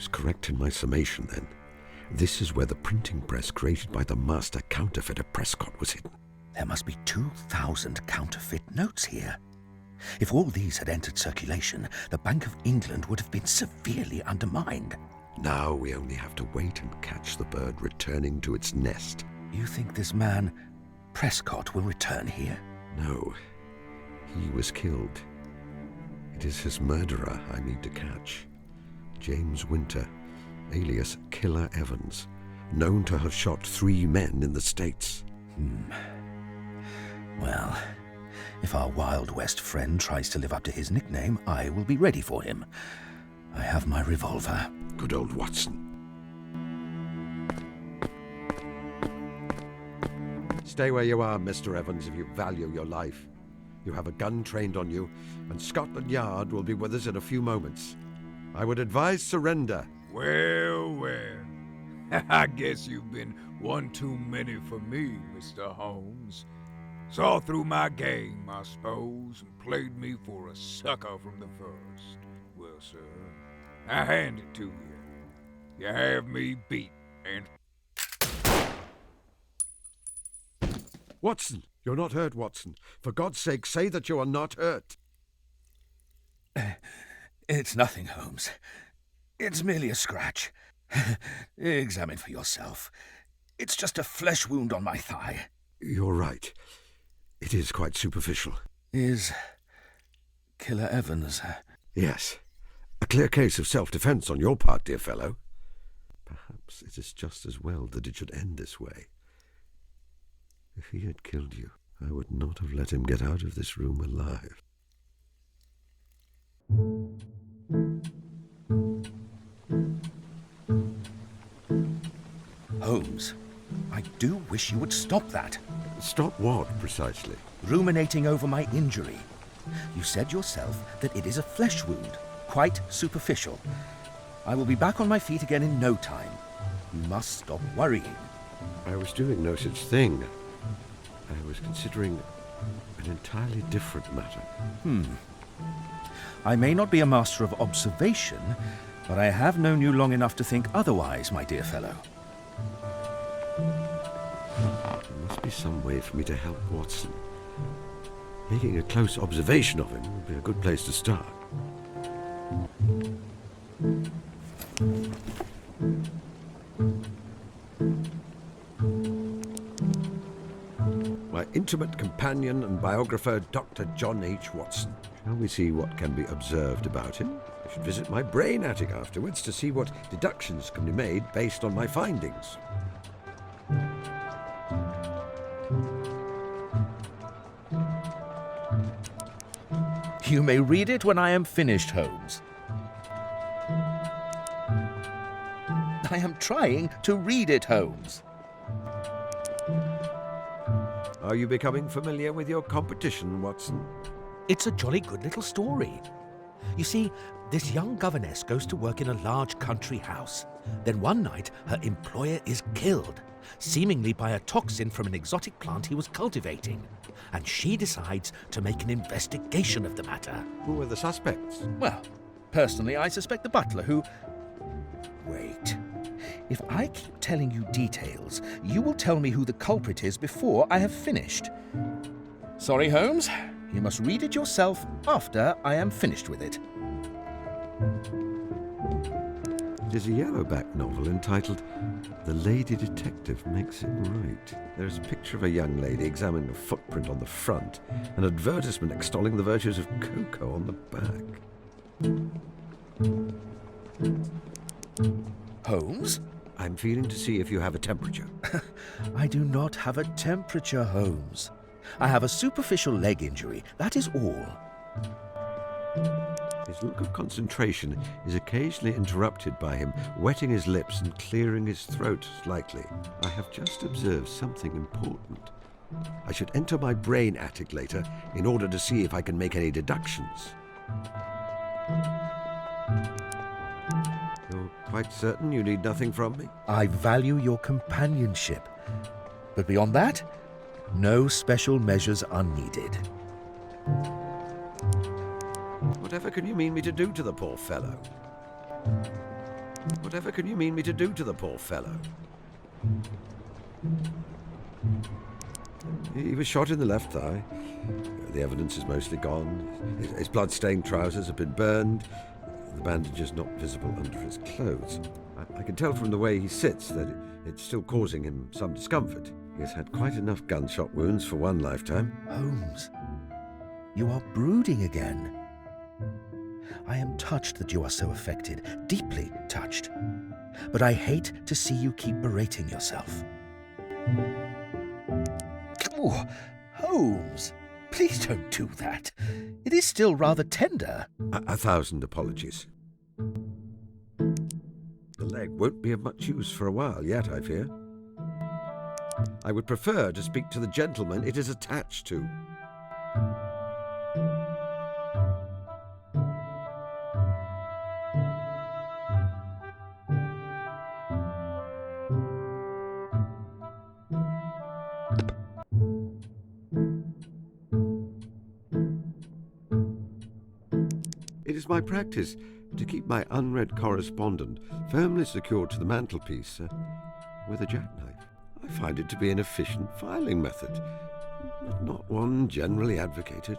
was correct in my summation then. This is where the printing press created by the master counterfeiter Prescott was hidden. There must be 2,000 counterfeit notes here. If all these had entered circulation, the Bank of England would have been severely undermined. Now we only have to wait and catch the bird returning to its nest. You think this man, Prescott, will return here? No, he was killed. It is his murderer I need to catch. James Winter, alias Killer Evans, known to have shot 3 men in the States. Well, if our Wild West friend tries to live up to his nickname, I will be ready for him. I have my revolver. Good old Watson. Stay where you are, Mr. Evans, if you value your life. You have a gun trained on you, and Scotland Yard will be with us in a few moments. I would advise surrender. Well, well. I guess you've been one too many for me, Mr. Holmes. Saw through my game, I suppose, and played me for a sucker from the first. Well, sir, I hand it to you. You have me beat, and... Watson, you're not hurt, Watson. For God's sake, say that you are not hurt. It's nothing, Holmes. It's merely a scratch. Examine for yourself. It's just a flesh wound on my thigh. You're right. It is quite superficial. Is Killer Evans... Yes. A clear case of self-defense on your part, dear fellow. Perhaps it is just as well that it should end this way. If he had killed you, I would not have let him get out of this room alive. Holmes, I do wish you would stop that. Stop what, precisely? Ruminating over my injury. You said yourself that it is a flesh wound, quite superficial. I will be back on my feet again in no time. You must stop worrying. I was doing no such thing. I was considering an entirely different matter. I may not be a master of observation, but I have known you long enough to think otherwise, my dear fellow. There must be some way for me to help Watson. Making a close observation of him would be a good place to start. My intimate companion and biographer, Dr. John H. Watson. Shall we see what can be observed about him? I should visit my brain attic afterwards to see what deductions can be made based on my findings. You may read it when I am finished, Holmes. I am trying to read it, Holmes. Are you becoming familiar with your competition, Watson? It's a jolly good little story. You see, this young governess goes to work in a large country house. Then one night, her employer is killed, seemingly by a toxin from an exotic plant he was cultivating. And she decides to make an investigation of the matter. Who are the suspects? Well, personally, I suspect the butler who... Wait. If I keep telling you details, you will tell me who the culprit is before I have finished. Sorry, Holmes. You must read it yourself after I am finished with it. It is a yellowback novel entitled The Lady Detective Makes It Right. There is a picture of a young lady examining a footprint on the front, an advertisement extolling the virtues of cocoa on the back. Holmes? I'm feeling to see if you have a temperature. I do not have a temperature, Holmes. I have a superficial leg injury, that is all. His look of concentration is occasionally interrupted by him wetting his lips and clearing his throat slightly. I have just observed something important. I should enter my brain attic later in order to see if I can make any deductions. You're quite certain you need nothing from me? I value your companionship. But beyond that, no special measures are needed. Whatever can you mean me to do to the poor fellow? Whatever can you mean me to do to the poor fellow? He was shot in the left thigh. The evidence is mostly gone. His blood-stained trousers have been burned. The bandage is not visible under his clothes. I can tell from the way he sits that it's still causing him some discomfort. He has had quite enough gunshot wounds for one lifetime. Holmes, you are brooding again. I am touched that you are so affected, deeply touched. But I hate to see you keep berating yourself. Oh, Holmes, please don't do that. It is still rather tender. 1,000 apologies. The leg won't be of much use for a while yet, I fear. I would prefer to speak to the gentleman it is attached to. It is my practice to keep my unread correspondent firmly secured to the mantelpiece with a jackknife. I find it to be an efficient filing method, but not one generally advocated.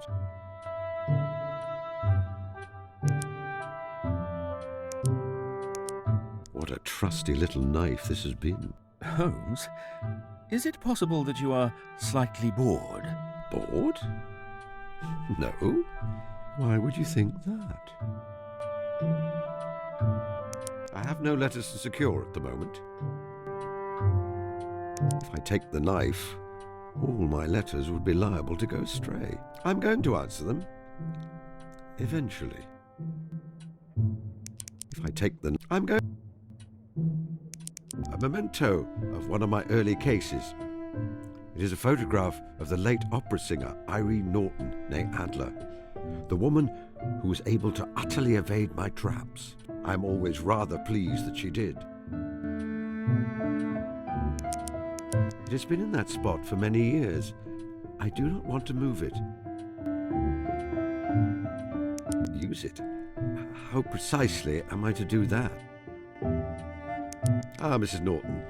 What a trusty little knife this has been. Holmes, is it possible that you are slightly bored? Bored? No. Why would you think that? I have no letters to secure at the moment. If I take the knife, all my letters would be liable to go astray. I'm going to answer them. Eventually. If I take the... I'm going... A memento of one of my early cases. It is a photograph of the late opera singer Irene Norton, née Adler, the woman who was able to utterly evade my traps. I'm always rather pleased that she did. It has been in that spot for many years. I do not want to move it. Use it? How precisely am I to do that? Ah, Mrs. Norton.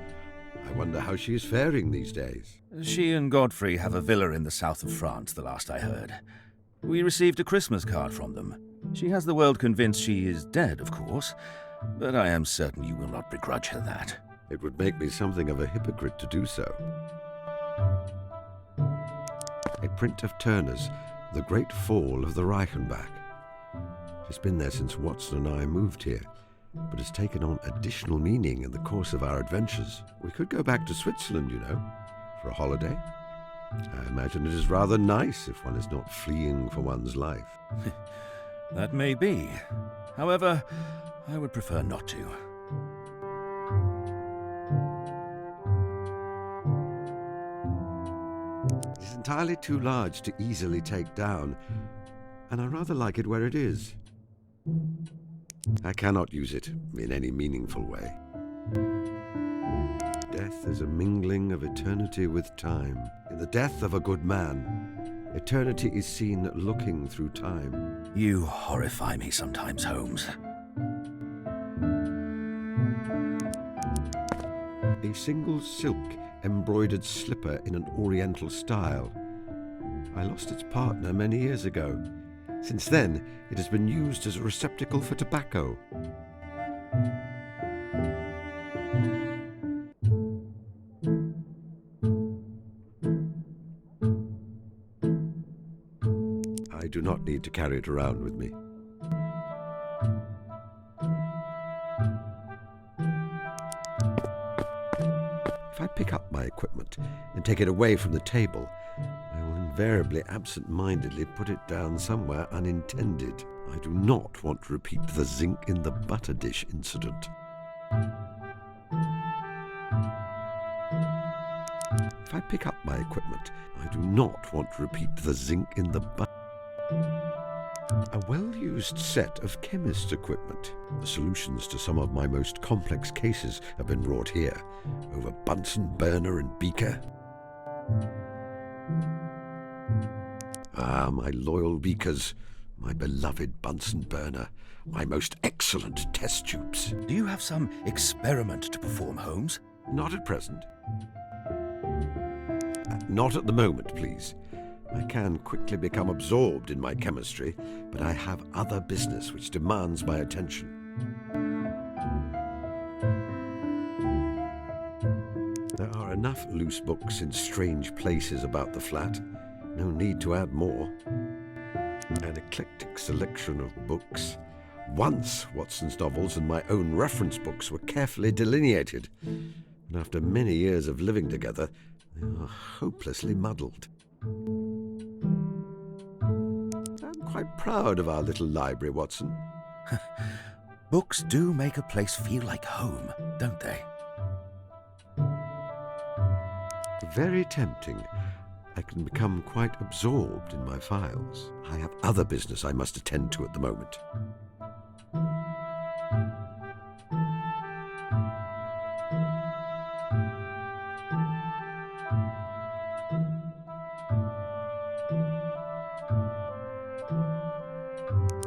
I wonder how she is faring these days. She and Godfrey have a villa in the south of France, the last I heard. We received a Christmas card from them. She has the world convinced she is dead, of course, but I am certain you will not begrudge her that. It would make me something of a hypocrite to do so. A print of Turner's The Great Fall of the Reichenbach. It's been there since Watson and I moved here, but has taken on additional meaning in the course of our adventures. We could go back to Switzerland, you know, for a holiday. I imagine it is rather nice if one is not fleeing for one's life. That may be. However, I would prefer not to. It is entirely too large to easily take down, and I rather like it where it is. I cannot use it in any meaningful way. Death is a mingling of eternity with time. In the death of a good man, eternity is seen looking through time. You horrify me sometimes, Holmes. A single silk embroidered slipper in an oriental style. I lost its partner many years ago. Since then, it has been used as a receptacle for tobacco. I do not need to carry it around with me. If I pick up my equipment and take it away from the table, I will invariably absent-mindedly put it down somewhere unintended. I do not want to repeat the zinc in the butter dish incident. If I pick up my equipment, I do not want to repeat the zinc in the butter. A well-used set of chemist's equipment. The solutions to some of my most complex cases have been wrought here, over Bunsen burner and beaker. Ah, my loyal beakers, my beloved Bunsen burner, my most excellent test tubes. Do you have some experiment to perform, Holmes? Not at present. Not at the moment, please. I can quickly become absorbed in my chemistry, but I have other business which demands my attention. There are enough loose books in strange places about the flat. No need to add more. An eclectic selection of books. Once Watson's novels and my own reference books were carefully delineated, and after many years of living together, they are hopelessly muddled. I'm quite proud of our little library, Watson. Books do make a place feel like home, don't they? Very tempting. I can become quite absorbed in my files. I have other business I must attend to at the moment.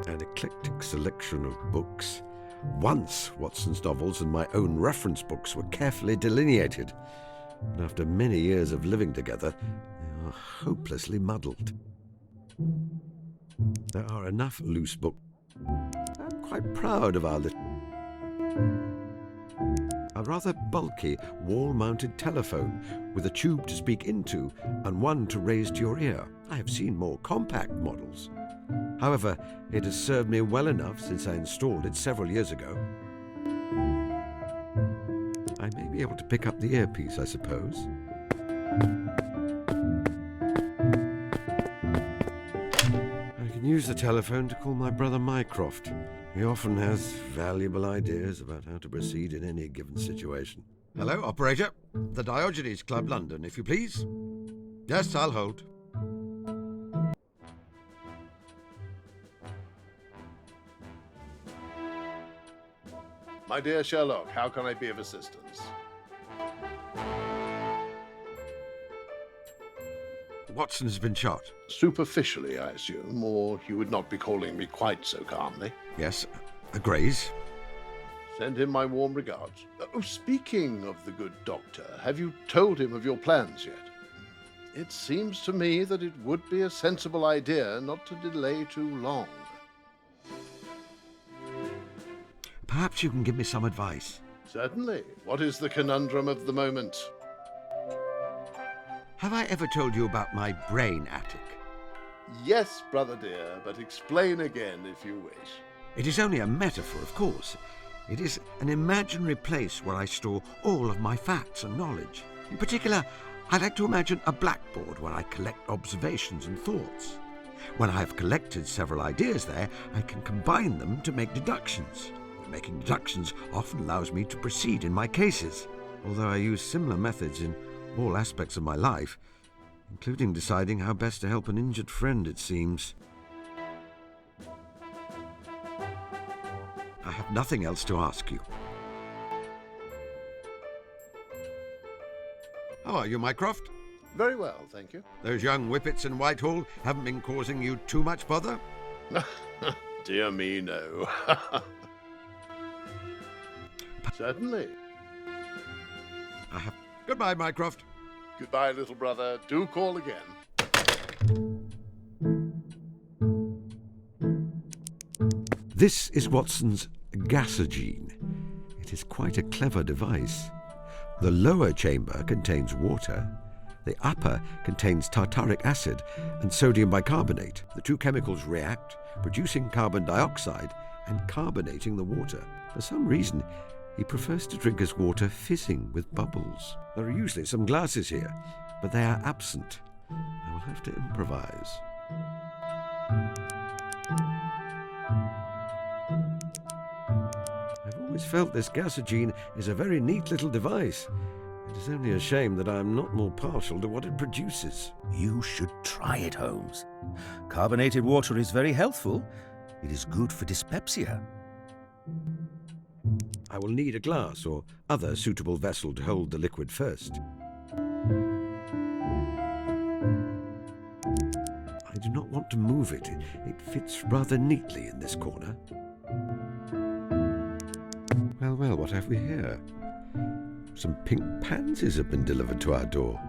An eclectic selection of books. Once Watson's novels and my own reference books were carefully delineated, and after many years of living together, they are hopelessly muddled. There are enough loose books. I'm quite proud of our little... A rather bulky wall-mounted telephone with a tube to speak into and one to raise to your ear. I have seen more compact models. However, it has served me well enough since I installed it several years ago. I may be able to pick up the earpiece, I suppose. I can use the telephone to call my brother Mycroft. He often has valuable ideas about how to proceed in any given situation. Hello, operator. The Diogenes Club, London, if you please. Yes, I'll hold. My dear Sherlock, how can I be of assistance? Watson has been shot. Superficially, I assume, or you would not be calling me quite so calmly. Yes, a graze. Send him my warm regards. Oh, speaking of the good doctor, have you told him of your plans yet? It seems to me that it would be a sensible idea not to delay too long. Perhaps you can give me some advice. Certainly. What is the conundrum of the moment? Have I ever told you about my brain attic? Yes, brother dear, but explain again if you wish. It is only a metaphor, of course. It is an imaginary place where I store all of my facts and knowledge. In particular, I like to imagine a blackboard where I collect observations and thoughts. When I have collected several ideas there, I can combine them to make deductions. Making deductions often allows me to proceed in my cases, although I use similar methods in all aspects of my life, including deciding how best to help an injured friend, it seems. I have nothing else to ask you. How are you, Mycroft? Very well, thank you. Those young whippets in Whitehall haven't been causing you too much bother? Dear me, no. Certainly. Goodbye, Mycroft. Goodbye, little brother. Do call again. This is Watson's gasogene. It is quite a clever device. The lower chamber contains water. The upper contains tartaric acid and sodium bicarbonate. The two chemicals react, producing carbon dioxide and carbonating the water. For some reason, he prefers to drink his water fizzing with bubbles. There are usually some glasses here, but they are absent. I will have to improvise. I've always felt this gasogene is a very neat little device. It is only a shame that I am not more partial to what it produces. You should try it, Holmes. Carbonated water is very healthful. It is good for dyspepsia. I will need a glass or other suitable vessel to hold the liquid first. I I do not want to move it. It fits rather neatly in this corner. Well, well, what have we here? Some pink pansies have been delivered to our door.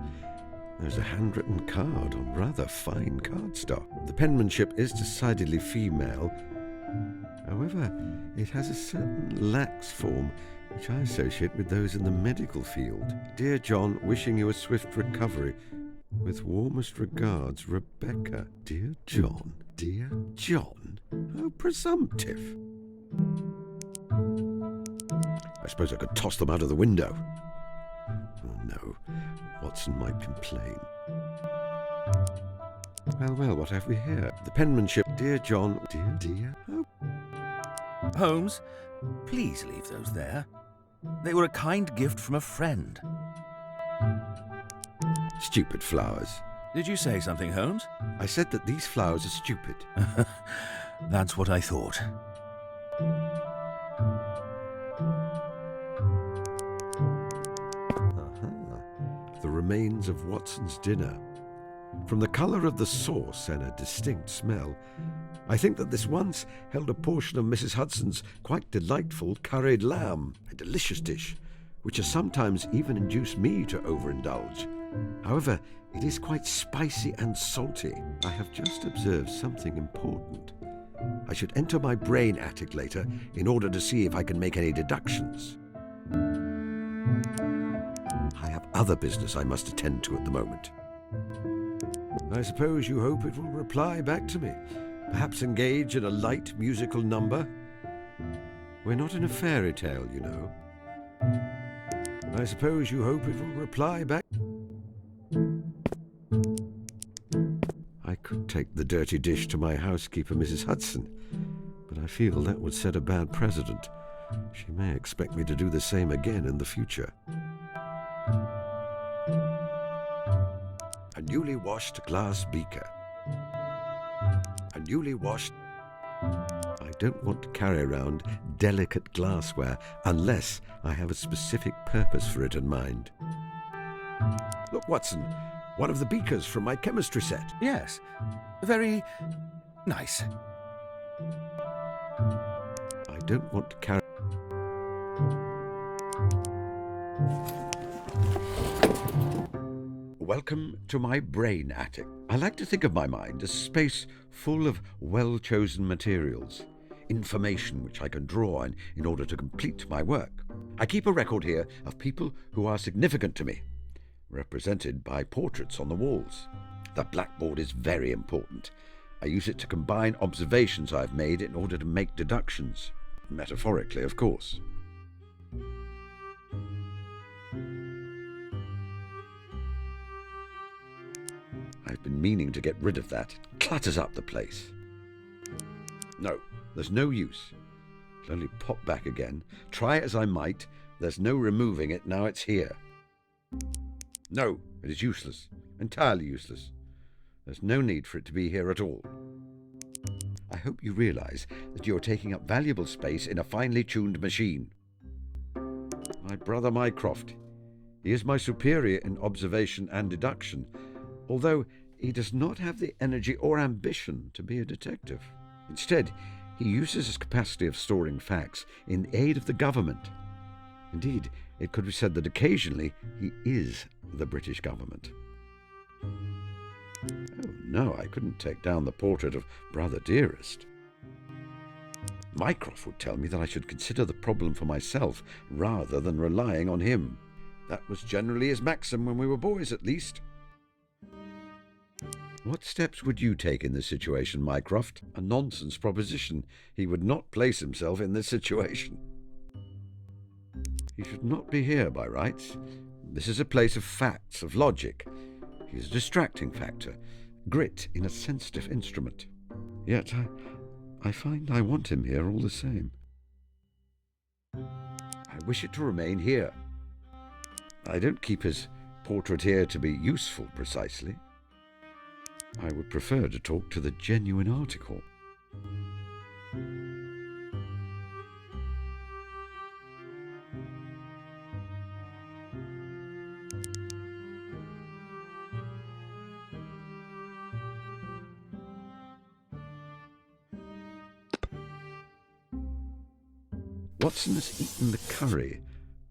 There's a handwritten card on rather fine cardstock. The penmanship is decidedly female. However, it has a certain lax form which I associate with those in the medical field. Dear John, wishing you a swift recovery. With warmest regards, Rebecca. Dear John. Dear John? How presumptive. I suppose I could toss them out of the window. Oh no, Watson might complain. Well, well, what have we here? The penmanship. Dear John. Dear. Oh. Holmes, please leave those there. They were a kind gift from a friend. Stupid flowers. Did you say something, Holmes? I said that these flowers are stupid. That's what I thought. The remains of Watson's dinner. From the colour of the sauce and a distinct smell, I think that this once held a portion of Mrs. Hudson's quite delightful curried lamb, a delicious dish, which has sometimes even induced me to overindulge. However, it is quite spicy and salty. I have just observed something important. I should enter my brain attic later in order to see if I can make any deductions. I have other business I must attend to at the moment. I suppose you hope it will reply back to me. Perhaps engage in a light musical number? We're not in a fairy tale, you know. I suppose you hope it will reply back. I could take the dirty dish to my housekeeper, Mrs. Hudson, but I feel that would set a bad precedent. She may expect me to do the same again in the future. A newly washed glass beaker. A newly washed... I don't want to carry around delicate glassware unless I have a specific purpose for it in mind. Look, Watson, one of the beakers from my chemistry set. Yes, very nice. I don't want to carry... Welcome to my brain attic. I like to think of my mind as a space full of well-chosen materials, information which I can draw on in order to complete my work. I keep a record here of people who are significant to me, represented by portraits on the walls. The blackboard is very important. I use it to combine observations I've made in order to make deductions. Metaphorically, of course. I've been meaning to get rid of that. It clutters up the place. No, there's no use. It'll only pop back again. Try as I might, there's no removing it now it's here. No, it is useless. Entirely useless. There's no need for it to be here at all. I hope you realize that you're taking up valuable space in a finely tuned machine. My brother Mycroft. He is my superior in observation and deduction, although he does not have the energy or ambition to be a detective. Instead, he uses his capacity of storing facts in aid of the government. Indeed, it could be said that occasionally he is the British government. Oh no, I couldn't take down the portrait of Brother Dearest. Mycroft would tell me that I should consider the problem for myself rather than relying on him. That was generally his maxim when we were boys, at least. What steps would you take in this situation, Mycroft? A nonsense proposition. He would not place himself in this situation. He should not be here by rights. This is a place of facts, of logic. He is a distracting factor, grit in a sensitive instrument. Yet I find I want him here all the same. I wish it to remain here. I don't keep his portrait here to be useful, precisely. I would prefer to talk to the genuine article. Watson has eaten the curry,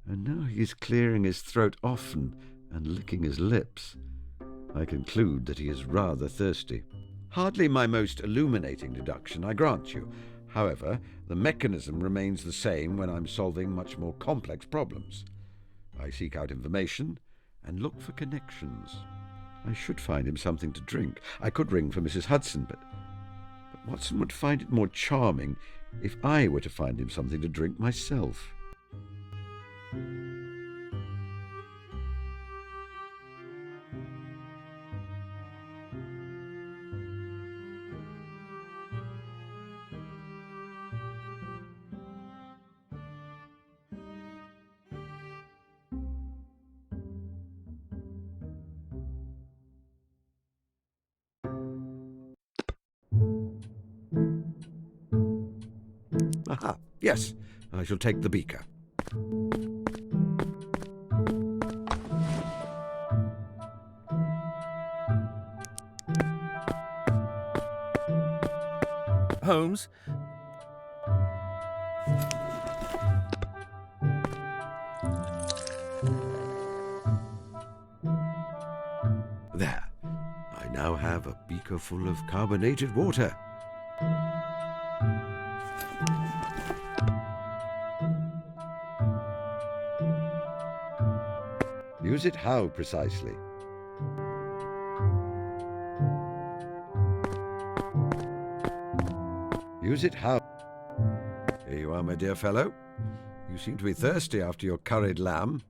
and now he is clearing his throat often and licking his lips. I conclude that he is rather thirsty. Hardly my most illuminating deduction, I grant you. However, the mechanism remains the same when I'm solving much more complex problems. I seek out information and look for connections. I should find him something to drink. I could ring for Mrs. Hudson, but Watson would find it more charming if I were to find him something to drink myself. Aha, yes, I shall take the beaker. Holmes? There, I now have a beaker full of carbonated water. Use it how precisely? Use it how? Here you are, my dear fellow. You seem to be thirsty after your curried lamb.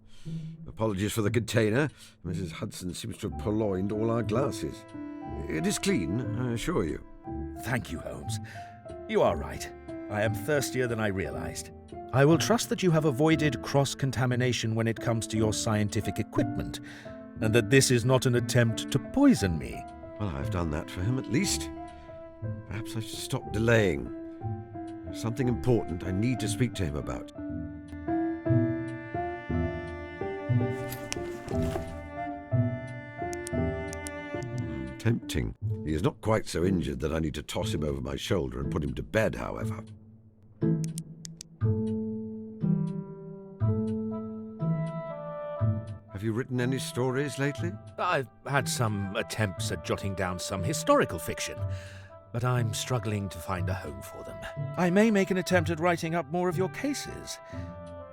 Apologies for the container. Mrs. Hudson seems to have purloined all our glasses. It is clean, I assure you. Thank you, Holmes. You are right. I am thirstier than I realized. I will trust that you have avoided cross-contamination when it comes to your scientific equipment, and that this is not an attempt to poison me. Well, I've done that for him at least. Perhaps I should stop delaying. There's something important I need to speak to him about. Tempting. He is not quite so injured that I need to toss him over my shoulder and put him to bed, however. Have you written any stories lately? I've had some attempts at jotting down some historical fiction, but I'm struggling to find a home for them. I may make an attempt at writing up more of your cases.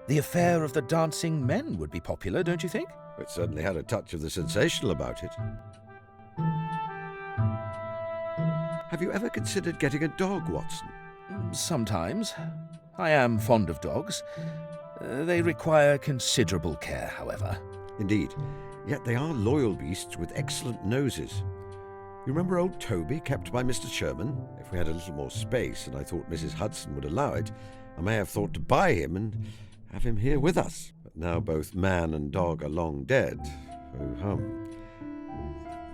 The affair of the dancing men would be popular, don't you think? It certainly had a touch of the sensational about it. Have you ever considered getting a dog, Watson? Sometimes. I am fond of dogs. They require considerable care, however. Indeed, yet they are loyal beasts with excellent noses. You remember old Toby, kept by Mr. Sherman? If we had a little more space, and I thought Mrs. Hudson would allow it, I may have thought to buy him and have him here with us. But now both man and dog are long dead. Oh hum.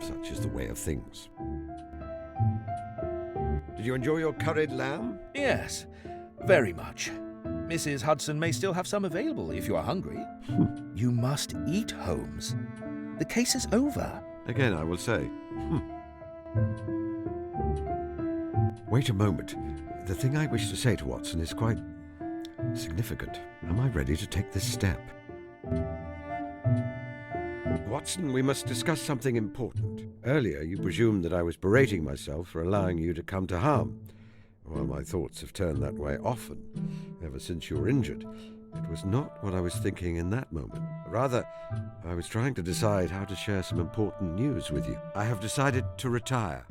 Such is the way of things. Did you enjoy your curried lamb? Yes, very much. Mrs. Hudson may still have some available if you are hungry. You must eat, Holmes. The case is over. Again, I will say. Wait a moment. The thing I wish to say to Watson is quite significant. Am I ready to take this step? Watson, we must discuss something important. Earlier, you presumed that I was berating myself for allowing you to come to harm. Well, my thoughts have turned that way often, ever since you were injured. It was not what I was thinking in that moment. Rather, I was trying to decide how to share some important news with you. I have decided to retire.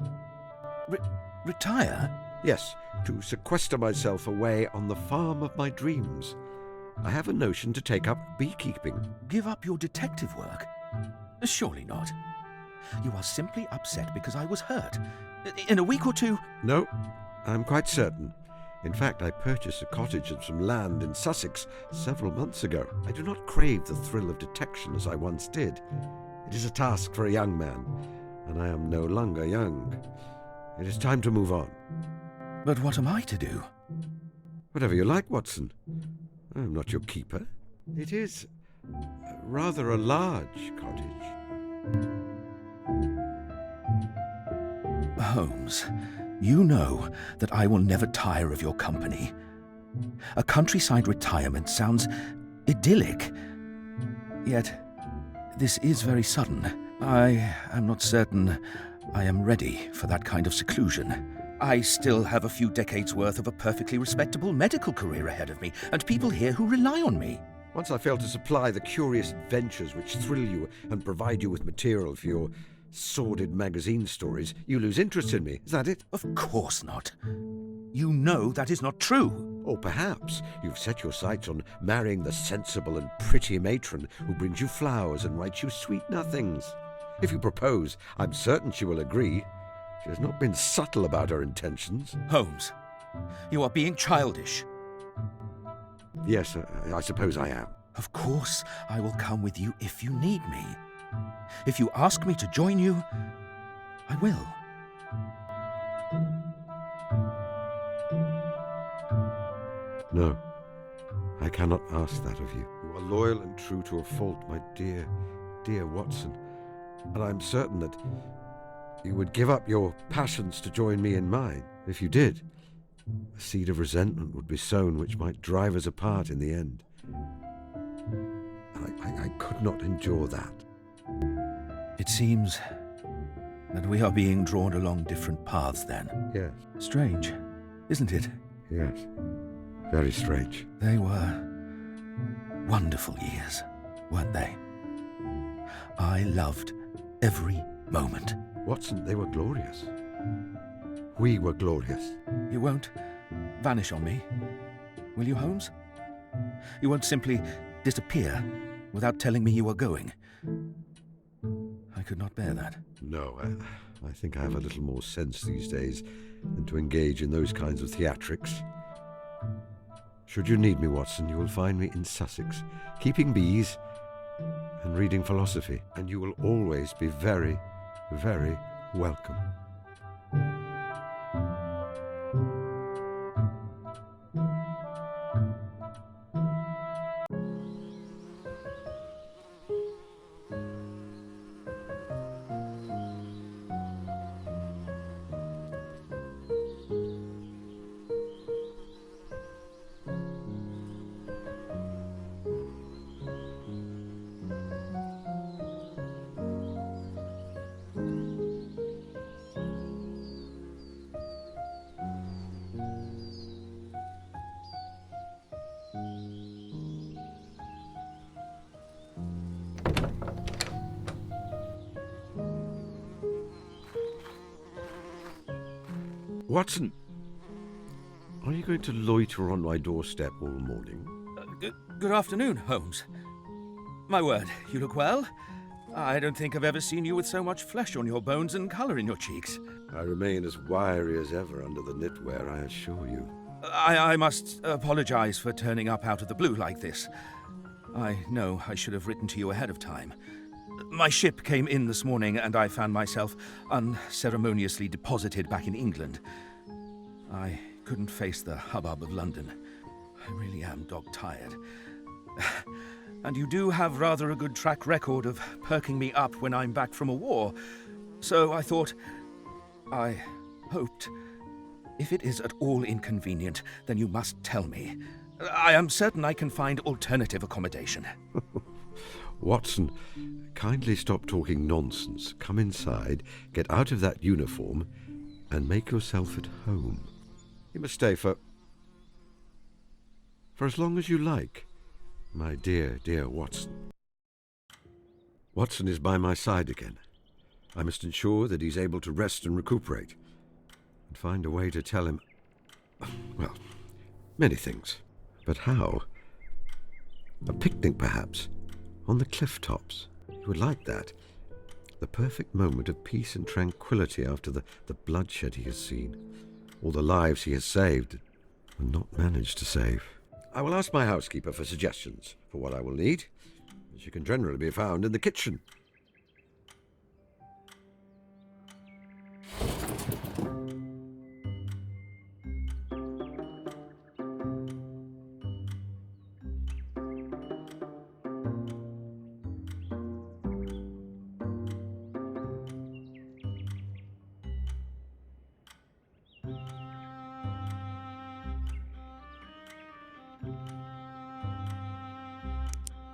Retire? Yes, to sequester myself away on the farm of my dreams. I have a notion to take up beekeeping. Give up your detective work? Surely not. You are simply upset because I was hurt. In a week or two... No, I'm quite certain. In fact, I purchased a cottage and some land in Sussex several months ago. I do not crave the thrill of detection as I once did. It is a task for a young man, and I am no longer young. It is time to move on. But what am I to do? Whatever you like, Watson. I am not your keeper. It is rather a large cottage. Holmes, you know that I will never tire of your company. A countryside retirement sounds idyllic. Yet, this is very sudden. I am not certain I am ready for that kind of seclusion. I still have a few decades' worth of a perfectly respectable medical career ahead of me, and people here who rely on me. Once I fail to supply the curious adventures which thrill you and provide you with material for your sordid magazine stories, you lose interest in me. Is that it? Of course not. You know that is not true. Or perhaps you've set your sights on marrying the sensible and pretty matron who brings you flowers and writes you sweet nothings. If you propose, I'm certain she will agree. She has not been subtle about her intentions. Holmes, you are being childish. Yes, I suppose I am. Of course, I will come with you if you need me. If you ask me to join you, I will. No, I cannot ask that of you. You are loyal and true to a fault, my dear, dear Watson. And I'm certain that you would give up your passions to join me in mine. If you did, a seed of resentment would be sown which might drive us apart in the end. I could not endure that. It seems that we are being drawn along different paths then. Yes, Strange, isn't it? yes. Very strange. They were wonderful years, weren't they? I loved every moment. Watson, they were glorious. We were glorious. You won't vanish on me, will you, Holmes? You won't simply disappear without telling me you are going. I could not bear that. No, I think I have a little more sense these days than to engage in those kinds of theatrics. Should you need me, Watson, you will find me in Sussex, keeping bees and reading philosophy, and you will always be very, very welcome. Watson, are you going to loiter on my doorstep all morning? Good afternoon, Holmes. My word, you look well. I don't think I've ever seen you with so much flesh on your bones and colour in your cheeks. I remain as wiry as ever under the knitwear, I assure you. I must apologise for turning up out of the blue like this. I know I should have written to you ahead of time. My ship came in this morning and I found myself unceremoniously deposited back in England. I couldn't face the hubbub of London. I really am dog-tired. And you do have rather a good track record of perking me up when I'm back from a war. So I hoped, if it is at all inconvenient, then you must tell me. I am certain I can find alternative accommodation. Watson, kindly stop talking nonsense. Come inside, get out of that uniform, and make yourself at home. You must stay for as long as you like, my dear, dear Watson. Watson is by my side again. I must ensure that he's able to rest and recuperate, and find a way to tell him, well, many things. But how? A picnic, perhaps, on the cliff tops. He would like that. The perfect moment of peace and tranquility after the bloodshed he has seen, all the lives he has saved and not managed to save. I will ask my housekeeper for suggestions for what I will need. She can generally be found in the kitchen.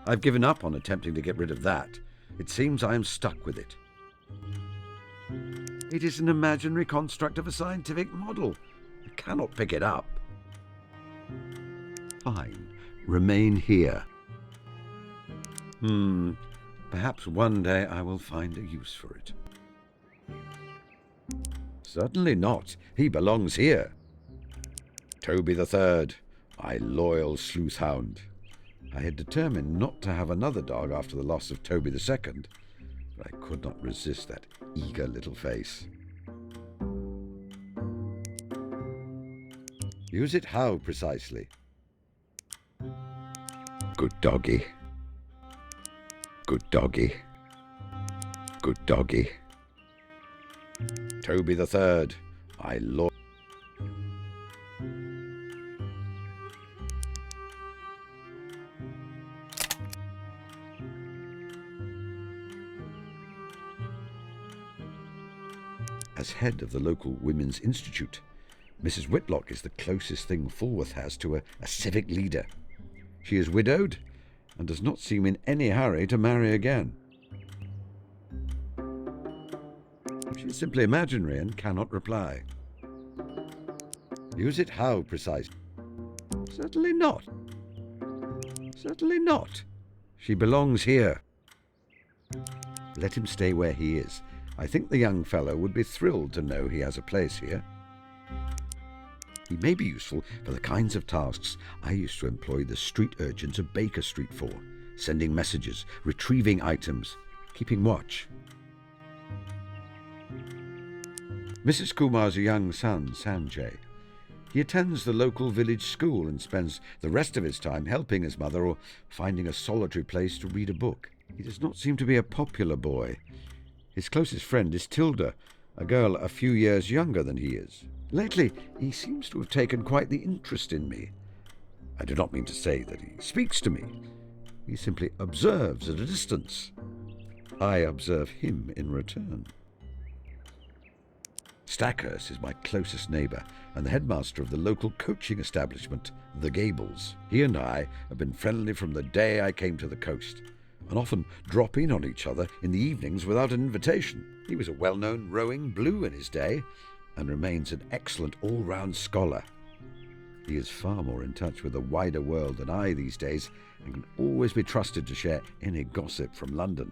I've given up on attempting to get rid of that. It seems I am stuck with it. It is an imaginary construct of a scientific model. I cannot pick it up. Fine. Remain here. Perhaps one day I will find a use for it. Certainly not. He belongs here. Toby the Third, my loyal sleuth hound. I had determined not to have another dog after the loss of Toby the Second, but I could not resist that eager little face. Use it how precisely? Good doggy. Good doggy. Good doggy. Toby the Third, my lord. As head of the local Women's Institute, Mrs. Whitlock is the closest thing Fulworth has to a civic leader. She is widowed and does not seem in any hurry to marry again. She is simply imaginary and cannot reply. Use it how precise? Certainly not. Certainly not. She belongs here. Let him stay where he is. I think the young fellow would be thrilled to know he has a place here. He may be useful for the kinds of tasks I used to employ the street urchins of Baker Street for, sending messages, retrieving items, keeping watch. Mrs. Kumar's young son, Sanjay. He attends the local village school and spends the rest of his time helping his mother or finding a solitary place to read a book. He does not seem to be a popular boy. His closest friend is Tilda, a girl a few years younger than he is. Lately, he seems to have taken quite the interest in me. I do not mean to say that he speaks to me. He simply observes at a distance. I observe him in return. Stackhurst is my closest neighbour and the headmaster of the local coaching establishment, The Gables. He and I have been friendly from the day I came to the coast, and often drop in on each other in the evenings without an invitation. He was a well-known rowing blue in his day, and remains an excellent all-round scholar. He is far more in touch with the wider world than I these days, and can always be trusted to share any gossip from London.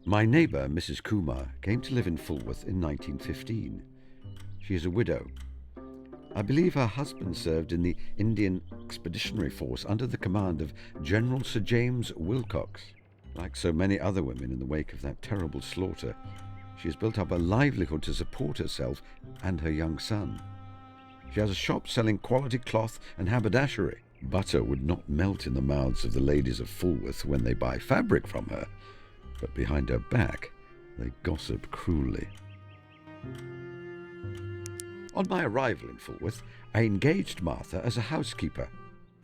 My neighbour, Mrs. Kumar, came to live in Fulworth in 1915. She is a widow. I believe her husband served in the Indian Expeditionary Force under the command of General Sir James Wilcox. Like so many other women in the wake of that terrible slaughter, she has built up a livelihood to support herself and her young son. She has a shop selling quality cloth and haberdashery. Butter would not melt in the mouths of the ladies of Fulworth when they buy fabric from her, but behind her back they gossip cruelly. On my arrival in Fulworth, I engaged Martha as a housekeeper.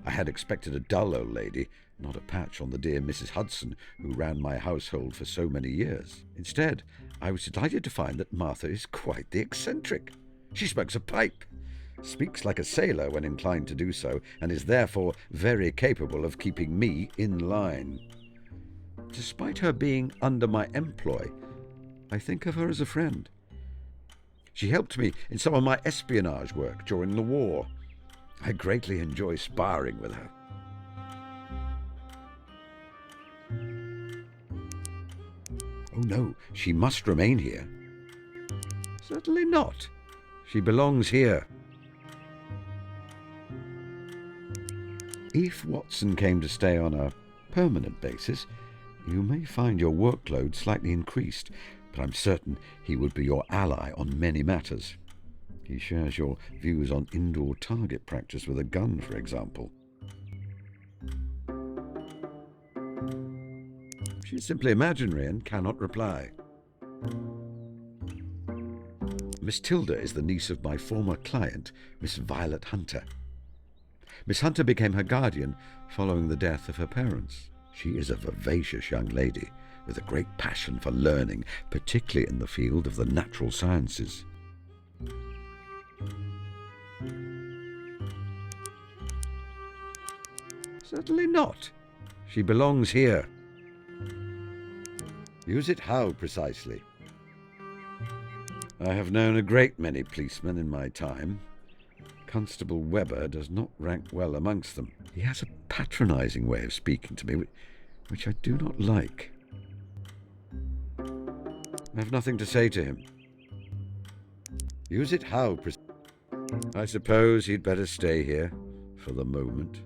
I had expected a dull old lady, not a patch on the dear Mrs. Hudson, who ran my household for so many years. Instead, I was delighted to find that Martha is quite the eccentric. She smokes a pipe, speaks like a sailor when inclined to do so, and is therefore very capable of keeping me in line. Despite her being under my employ, I think of her as a friend. She helped me in some of my espionage work during the war. I greatly enjoy sparring with her. Oh no, she must remain here. Certainly not. She belongs here. If Watson came to stay on a permanent basis, you may find your workload slightly increased, but I'm certain he would be your ally on many matters. He shares your views on indoor target practice with a gun, for example. She is simply imaginary and cannot reply. Miss Tilda is the niece of my former client, Miss Violet Hunter. Miss Hunter became her guardian following the death of her parents. She is a vivacious young lady with a great passion for learning, particularly in the field of the natural sciences. Certainly not. She belongs here. Use it how, precisely? I have known a great many policemen in my time. Constable Webber does not rank well amongst them. He has a patronizing way of speaking to me, which I do not like. I have nothing to say to him. Use it how? I suppose he'd better stay here for the moment.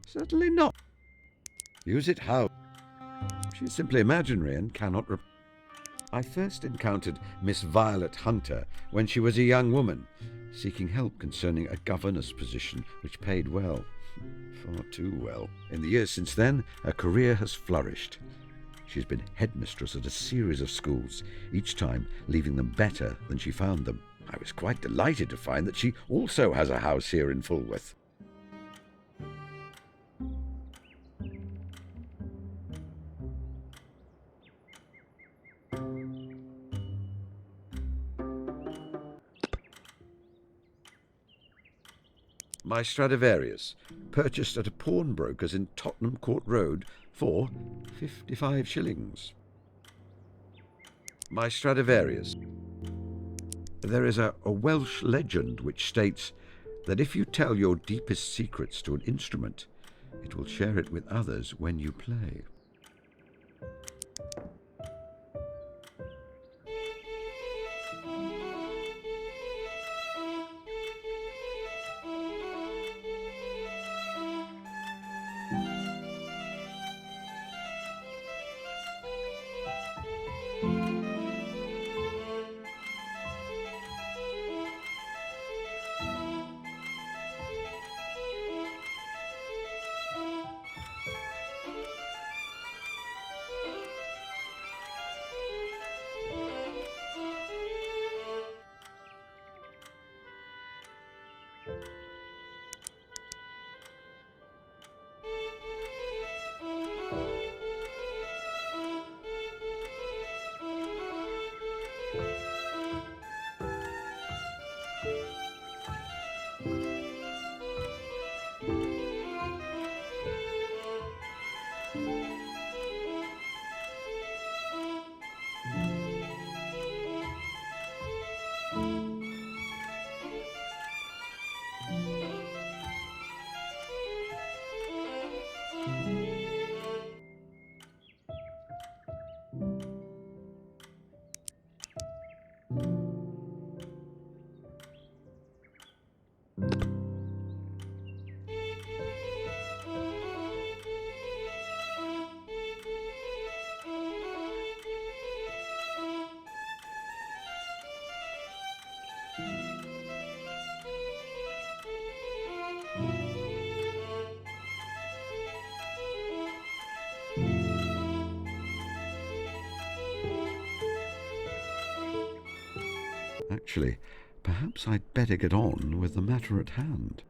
Certainly not. Use it how? She's simply imaginary and cannot I first encountered Miss Violet Hunter when she was a young woman, seeking help concerning a governess position which paid well. Far too well. In the years since then, her career has flourished. She's been headmistress at a series of schools, each time leaving them better than she found them. I was quite delighted to find that she also has a house here in Fulworth. My Stradivarius, purchased at a pawnbroker's in Tottenham Court Road for 55 shillings. My Stradivarius. There is a Welsh legend which states that if you tell your deepest secrets to an instrument, it will share it with others when you play. Actually, perhaps I'd better get on with the matter at hand.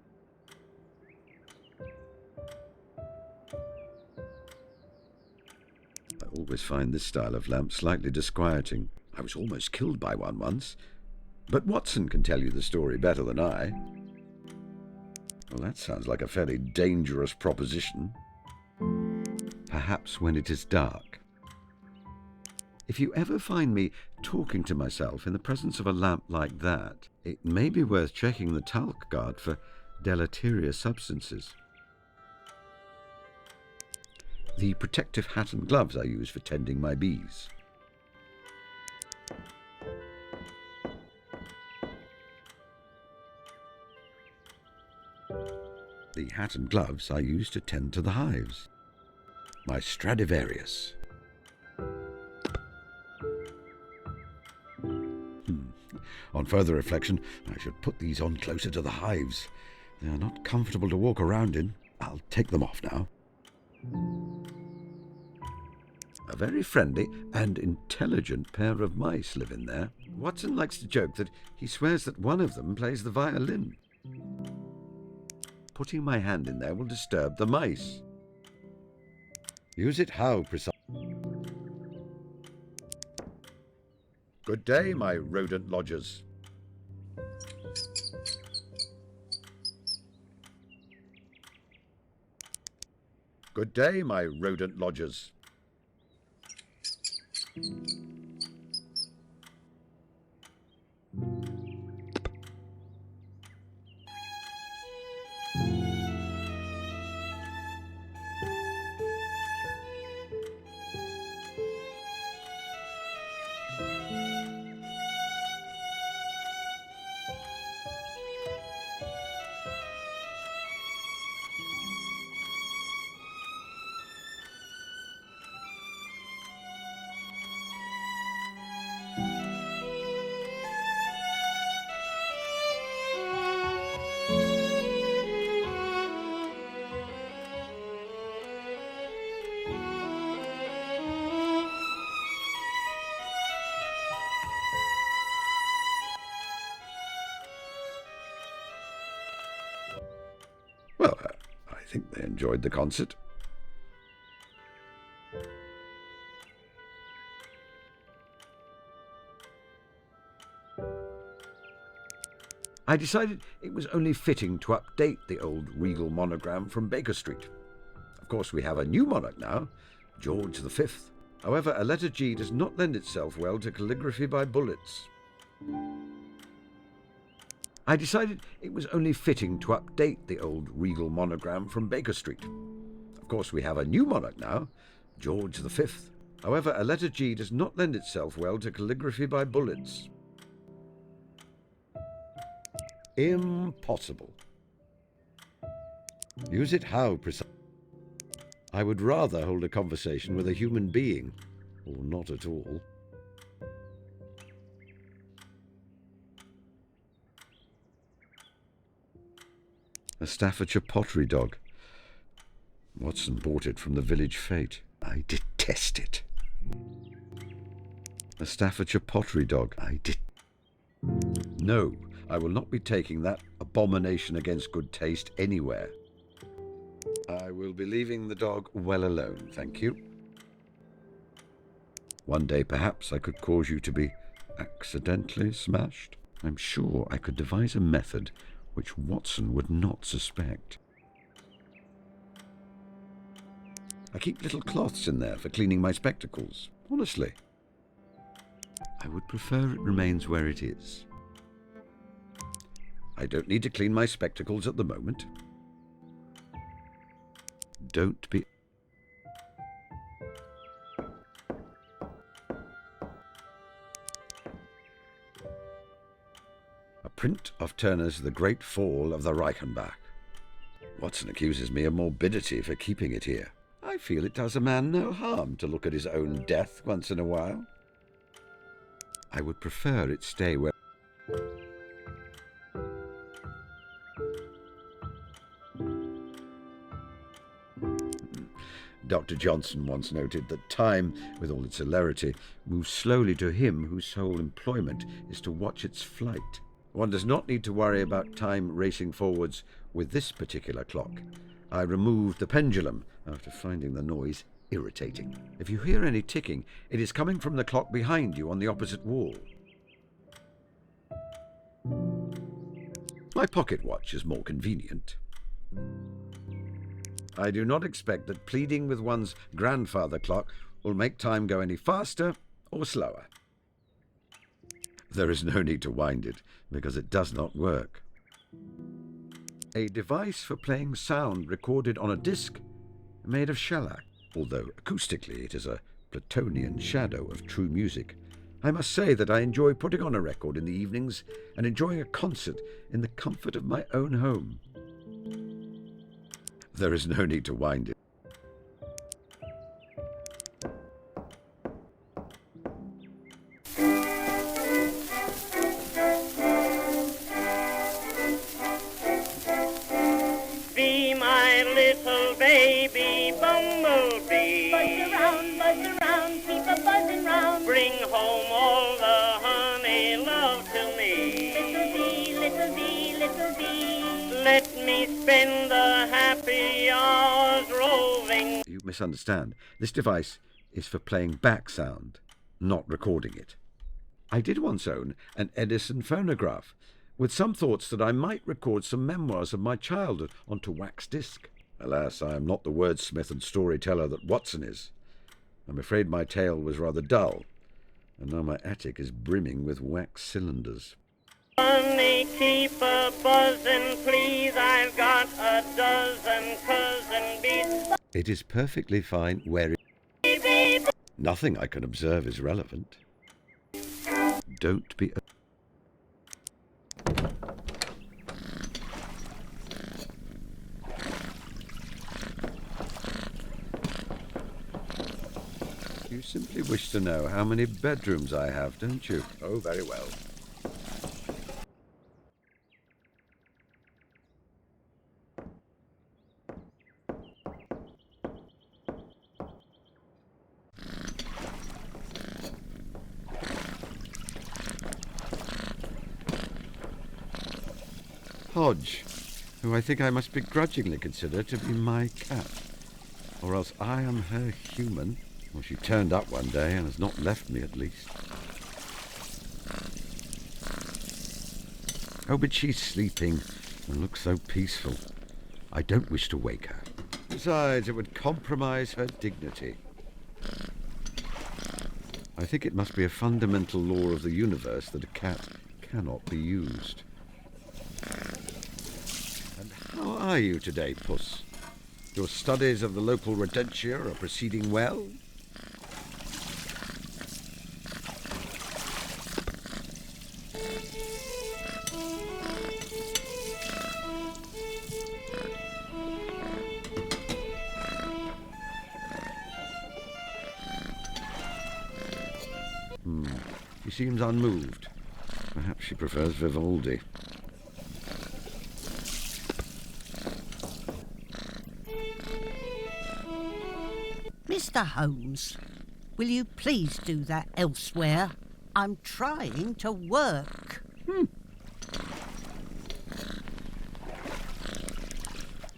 I always find this style of lamp slightly disquieting. I was almost killed by one once, but Watson can tell you the story better than I. Well, that sounds like a fairly dangerous proposition. Perhaps when it is dark. If you ever find me talking to myself in the presence of a lamp like that, it may be worth checking the talc guard for deleterious substances. The protective hat and gloves I use for tending my bees. The hat and gloves I use to tend to the hives. My Stradivarius. On further reflection, I should put these on closer to the hives. They are not comfortable to walk around in. I'll take them off now. A very friendly and intelligent pair of mice live in there. Watson likes to joke that he swears that one of them plays the violin. Putting my hand in there will disturb the mice. Use it how precisely? Good day, my rodent lodgers. Good day, my rodent lodgers. Well, I think they enjoyed the concert. I decided it was only fitting to update the old regal monogram from Baker Street. Of course, we have a new monarch now, George V. However, a letter G does not lend itself well to calligraphy by bullets. I decided it was only fitting to update the old regal monogram from Baker Street. Of course, we have a new monarch now, George V. However, a letter G does not lend itself well to calligraphy by bullets. Impossible. Use it how precisely? I would rather hold a conversation with a human being, or not at all. A Staffordshire pottery dog. Watson bought it from the village fete. I detest it. A Staffordshire pottery dog. No, I will not be taking that abomination against good taste anywhere. I will be leaving the dog well alone, thank you. One day, perhaps, I could cause you to be accidentally smashed. I'm sure I could devise a method which Watson would not suspect. I keep little cloths in there for cleaning my spectacles, honestly. I would prefer it remains where it is. I don't need to clean my spectacles at the moment. Don't be... A print of Turner's The Great Fall of the Reichenbach. Watson accuses me of morbidity for keeping it here. I feel it does a man no harm to look at his own death once in a while. I would prefer it stay where... Dr. Johnson once noted that time, with all its celerity, moves slowly to him whose sole employment is to watch its flight. One does not need to worry about time racing forwards with this particular clock. I removed the pendulum after finding the noise irritating. If you hear any ticking, it is coming from the clock behind you on the opposite wall. My pocket watch is more convenient. I do not expect that pleading with one's grandfather clock will make time go any faster or slower. There is no need to wind it, because it does not work. A device for playing sound recorded on a disc made of shellac, although acoustically it is a Platonian shadow of true music. I must say that I enjoy putting on a record in the evenings and enjoying a concert in the comfort of my own home. There is no need to wind it. Be my little baby bumblebee. Buzz around, keep a buzzing round. Bring home all the honey love to me. Little bee, little bee. Let me spend the happy hours roving. You misunderstand. This device is for playing back sound, not recording it. I did once own an Edison phonograph, with some thoughts that I might record some memoirs of my childhood onto wax disc. Alas, I am not the wordsmith and storyteller that Watson is. I'm afraid my tale was rather dull, and now my attic is brimming with wax cylinders. Honey, keep a buzzin', please. I've got a dozen cousin bees. It is perfectly fine where nothing I can observe is relevant. Don't be... You simply wish to know how many bedrooms I have, don't you? Oh, very well. Hodge, who I think I must begrudgingly consider to be my cat. Or else I am her human. Well, she turned up one day and has not left me, at least. Oh, but she's sleeping and looks so peaceful. I don't wish to wake her. Besides, it would compromise her dignity. I think it must be a fundamental law of the universe that a cat cannot be used. And how are you today, Puss? Your studies of the local rodentia are proceeding well? She seems unmoved. Perhaps she prefers Vivaldi. Mr. Holmes, will you please do that elsewhere? I'm trying to work.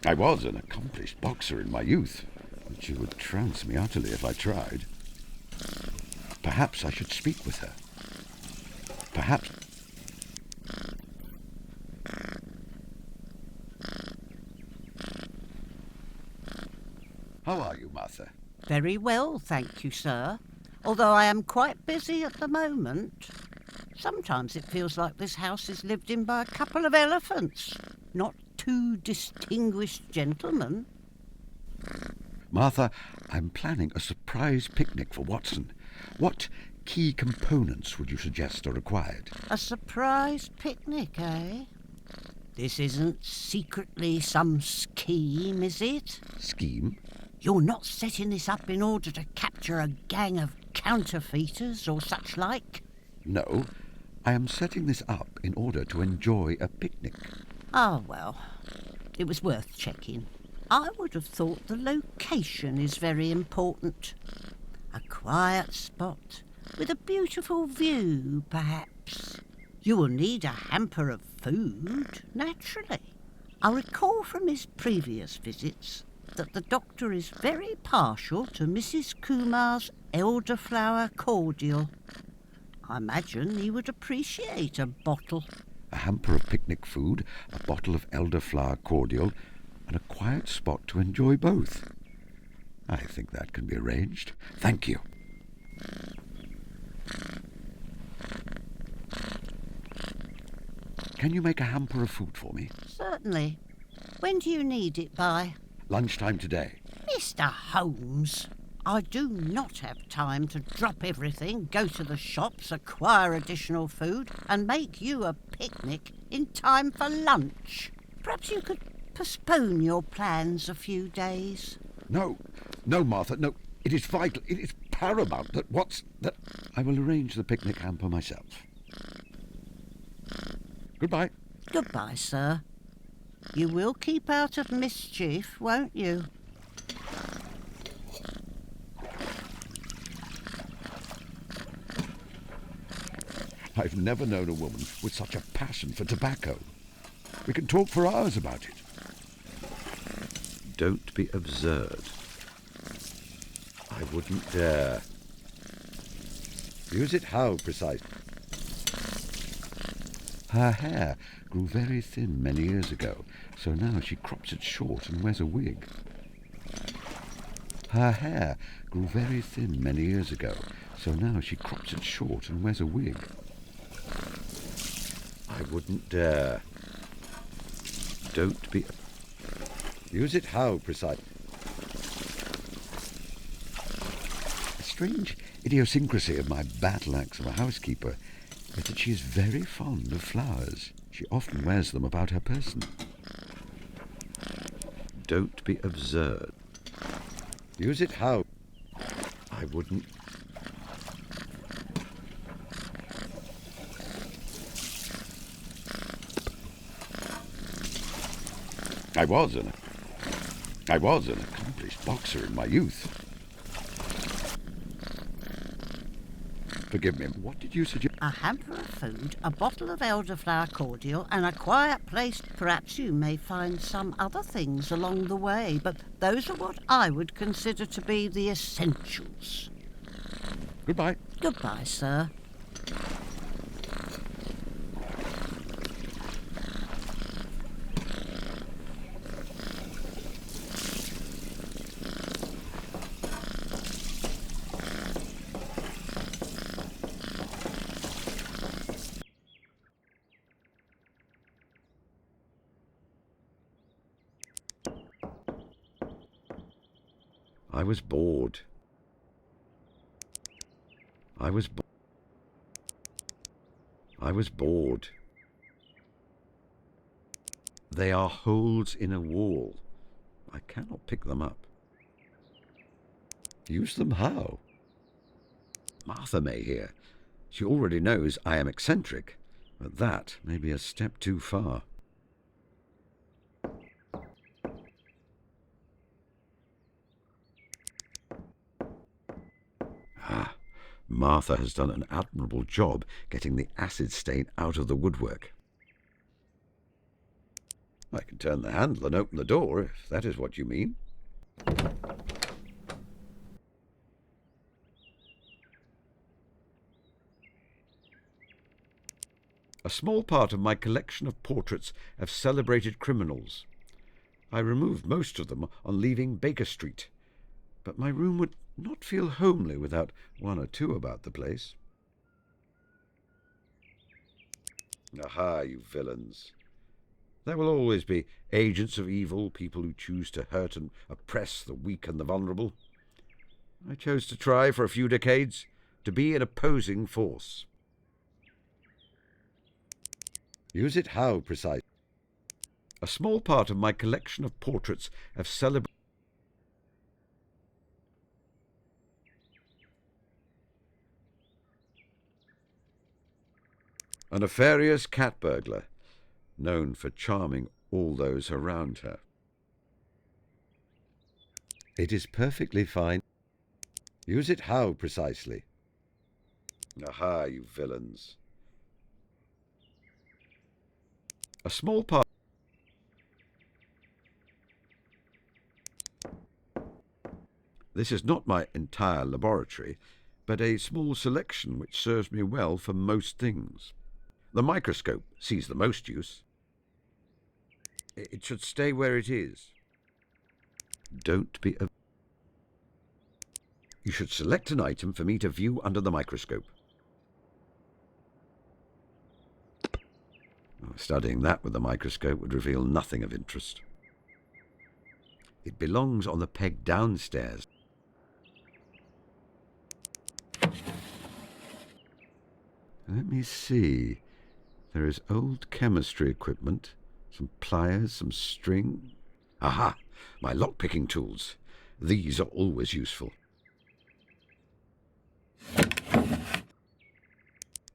I was an accomplished boxer in my youth, but she would trounce me utterly if I tried. Perhaps I should speak with her. Perhaps... How are you, Martha? Very well, thank you, sir. Although I am quite busy at the moment. Sometimes it feels like this house is lived in by a couple of elephants, not two distinguished gentlemen. Martha, I'm planning a surprise picnic for Watson. What key components would you suggest are required? A surprise picnic, eh? This isn't secretly some scheme, is it? Scheme? You're not setting this up in order to capture a gang of counterfeiters or such like? No, I am setting this up in order to enjoy a picnic. Ah, well, it was worth checking. I would have thought the location is very important. A quiet spot with a beautiful view, perhaps. You will need a hamper of food, naturally. I recall from his previous visits that the doctor is very partial to Mrs. Kumar's elderflower cordial. I imagine he would appreciate a bottle. A hamper of picnic food, a bottle of elderflower cordial, and a quiet spot to enjoy both. I think that can be arranged. Thank you. Can you make a hamper of food for me? Certainly. When do you need it by? Lunchtime today. Mr. Holmes, I do not have time to drop everything, go to the shops, acquire additional food, and make you a picnic in time for lunch. Perhaps you could postpone your plans a few days. No, Martha, no. It is vital, it is paramount that I will arrange the picnic hamper myself. Goodbye. Goodbye, sir. You will keep out of mischief, won't you? I've never known a woman with such a passion for tobacco. We can talk for hours about it. Don't be absurd. I wouldn't dare. Use it how precisely? Her hair grew very thin many years ago, so now she crops it short and wears a wig. Her hair grew very thin many years ago, so now she crops it short and wears a wig. I wouldn't dare. Don't be... Use it how precise? A strange idiosyncrasy of my battle axe of a housekeeper is that she is very fond of flowers. She often wears them about her person. Don't be absurd. Use it how? I wouldn't. I was an accomplished boxer in my youth. Forgive me, what did you suggest? A hamper of food, a bottle of elderflower cordial, and a quiet place. Perhaps you may find some other things along the way, but those are what I would consider to be the essentials. Goodbye. Goodbye, sir. I was bored. I was bored. They are holes in a wall. I cannot pick them up. Use them how? Martha may hear. She already knows I am eccentric, but that may be a step too far. Martha has done an admirable job getting the acid stain out of the woodwork. I can turn the handle and open the door, if that is what you mean. A small part of my collection of portraits of celebrated criminals. I removed most of them on leaving Baker Street, but my room would not feel homely without one or two about the place. Aha, you villains. There will always be agents of evil, people who choose to hurt and oppress the weak and the vulnerable. I chose to try for a few decades to be an opposing force. Use it how precise? A small part of my collection of portraits of celebrated... A nefarious cat burglar, known for charming all those around her. It is perfectly fine. Use it how precisely? Aha, you villains. A small part... This is not my entire laboratory, but a small selection which serves me well for most things. The microscope sees the most use. It should stay where it is. Don't be a... You should select an item for me to view under the microscope. Studying that with the microscope would reveal nothing of interest. It belongs on the peg downstairs. Let me see. There is old chemistry equipment, some pliers, some string. Aha! My lock-picking tools. These are always useful.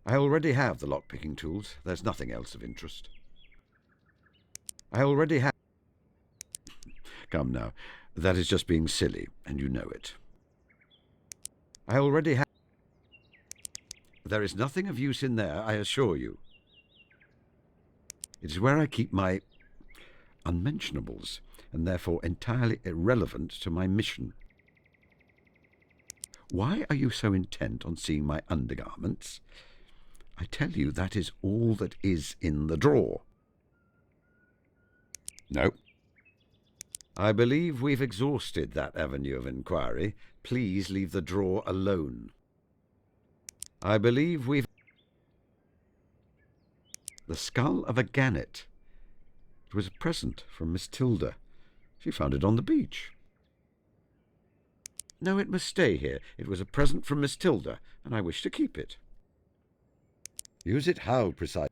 I already have the lock-picking tools. There's nothing else of interest. I already have... Come now. That is just being silly, and you know it. I already have... There is nothing of use in there, I assure you. It is where I keep my unmentionables, and therefore entirely irrelevant to my mission. Why are you so intent on seeing my undergarments? I tell you, that is all that is in the drawer. No. I believe we've exhausted that avenue of inquiry. Please leave the drawer alone. I believe we've... The skull of a gannet. It was a present from Miss Tilda. She found it on the beach. No, it must stay here. It was a present from Miss Tilda, and I wish to keep it. Use it how, precisely?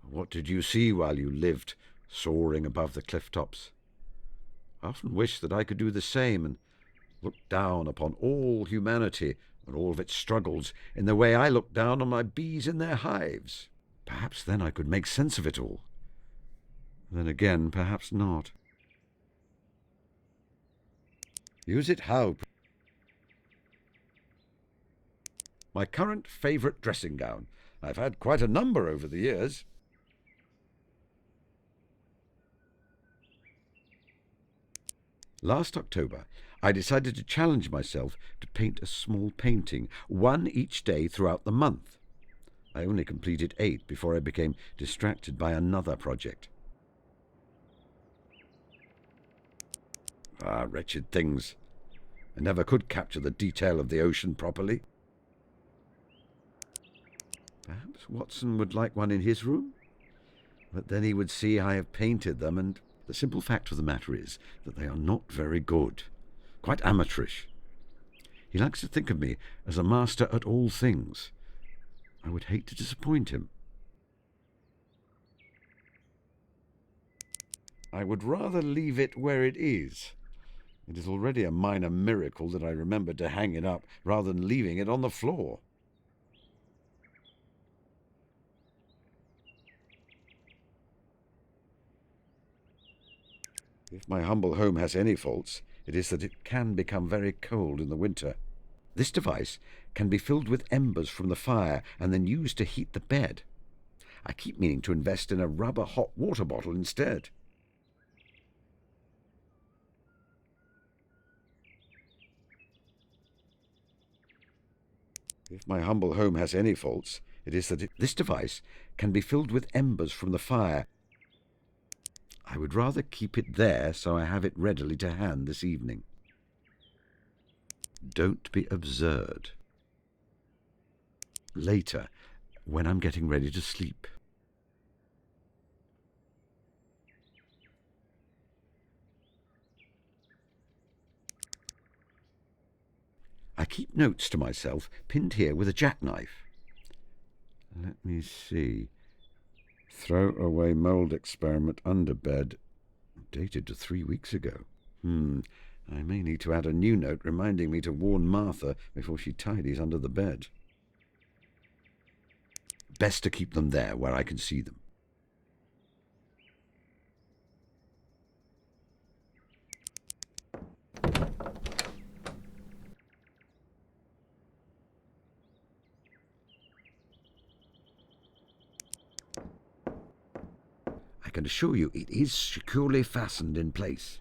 What did you see while you lived, soaring above the cliff tops? I often wish that I could do the same and look down upon all humanity and all of its struggles in the way I look down on my bees in their hives. Perhaps then I could make sense of it all. Then again, perhaps not. Use it how? My current favourite dressing gown. I've had quite a number over the years. Last October, I decided to challenge myself to paint a small painting, one each day throughout the month. I only completed 8 before I became distracted by another project. Ah, wretched things. I never could capture the detail of the ocean properly. Perhaps Watson would like one in his room? But then he would see I have painted them, and the simple fact of the matter is that they are not very good. Quite amateurish. He likes to think of me as a master at all things. I would hate to disappoint him. I would rather leave it where it is. It is already a minor miracle that I remembered to hang it up rather than leaving it on the floor. If my humble home has any faults, it is that it can become very cold in the winter. This device can be filled with embers from the fire and then used to heat the bed. I keep meaning to invest in a rubber hot water bottle instead. If my humble home has any faults, it is that this device can be filled with embers from the fire. I would rather keep it there so I have it readily to hand this evening. Don't be absurd. Later, when I'm getting ready to sleep. I keep notes to myself pinned here with a jackknife. Let me see. Throw away mould experiment under bed, dated to 3 weeks ago. I may need to add a new note reminding me to warn Martha before she tidies under the bed. Best to keep them there where I can see them. I can assure you it is securely fastened in place.